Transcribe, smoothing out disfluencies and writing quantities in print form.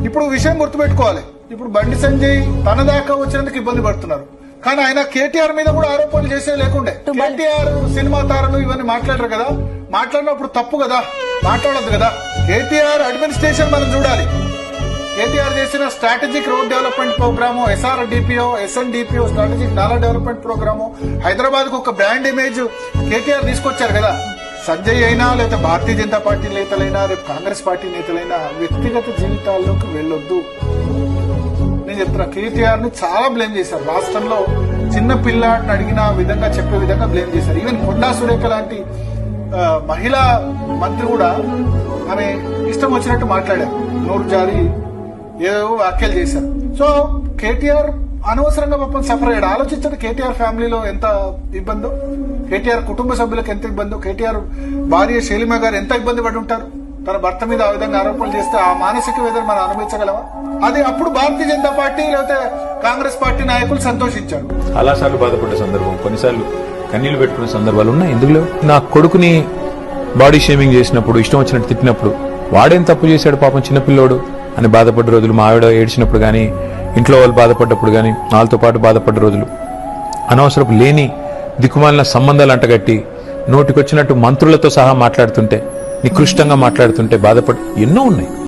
ఇప్పుడు విషయం గుర్తుపెట్టుకోవాలి. ఇప్పుడు బండి సంజయ్ తన దాకా వచ్చినందుకు ఇబ్బంది పడుతున్నారు, కానీ ఆయన కేటీఆర్ మీద కూడా ఆరోపణలు చేసే లేకుండే. కేటీఆర్ సినిమా తారలు ఇవన్నీ మాట్లాడరు కదా, మాట్లాడినప్పుడు తప్పు కదా, మాట్లాడద్దు కదా. కేటీఆర్ అడ్మినిస్ట్రేషన్ మనం చూడాలి. కేటీఆర్ చేసిన strategic road development programme, SRDPO, SNDPO, strategic నాలా డెవలప్మెంట్ ప్రోగ్రాము, హైదరాబాద్ కు ఒక బ్రాండ్ ఇమేజ్ కేటీఆర్ తీసుకొచ్చారు కదా. సంజయ్ అయినా లేదా భారతీయ జనతా పార్టీ నేతలైనా రేపు కాంగ్రెస్ పార్టీ నేతలైనా వ్యక్తిగత జీవితాల్లోకి వెళ్ళొద్దు. నేను చెప్తున్నా, కేటీఆర్ ని చాలా బ్లేమ్ చేశారు. రాష్ట్రంలో చిన్న పిల్లాడిని అడిగిన విధంగా చెప్పే విధంగా బ్లేమ్ చేశారు. ఈవెన్ కొండా సురేఖ లాంటి మహిళా మంత్రి కూడా ఆమె ఇష్టం వచ్చినట్టు మాట్లాడారు, నోరు జారి ఏదో వ్యాఖ్యలు చేశారు. సో కేటీఆర్ అనవసరంగా పాపం సఫర్ అయ్యాడు. ఆలోచించండి, కేటీఆర్ ఫ్యామిలీలో ఎంత ఇబ్బందో, కేటీఆర్ కుటుంబ సభ్యులకు ఎంత ఇబ్బందో, కేటీఆర్ భార్య శైలిమ గారు ఎంత ఇబ్బంది పడి ఉంటారు. తన భర్త మీద ఆ విధంగా ఆరోపణలు చేస్తే ఆ మానసిక వేదన మనం అనుభవించగలమా? అది అప్పుడు భారతీయ జనతా పార్టీ లేకపోతే కాంగ్రెస్ పార్టీ నాయకులు సంతోషించారు. చాలాసార్లు బాధపడ్డ సందర్భం, కొన్నిసార్లు కన్నీళ్లు పెట్టుకునే సందర్భాలు ఉన్నాయి. ఎందుకులో నా కొడుకుని బాడీ షేమింగ్ చేసినప్పుడు, ఇష్టం వచ్చినట్టు తిట్టినప్పుడు, వాడేం తప్పు చేశాడు పాపం చిన్నపిల్లోడు అని బాధపడ్డ రోజులు, మా ఆవిడ ఏడ్చినప్పుడు గానీ, ఇంట్లో వాళ్ళు బాధపడ్డప్పుడు గానీ, వాళ్ళతో పాటు బాధపడ్డ రోజులు, అనవసరపు లేని దిక్కుమాలిన సంబంధాలు అంటగట్టి నోటికొచ్చినట్టు మంత్రులతో సహా మాట్లాడుతుంటే, నికృష్టంగా మాట్లాడుతుంటే బాధపడి ఎన్నో ఉన్నాయి.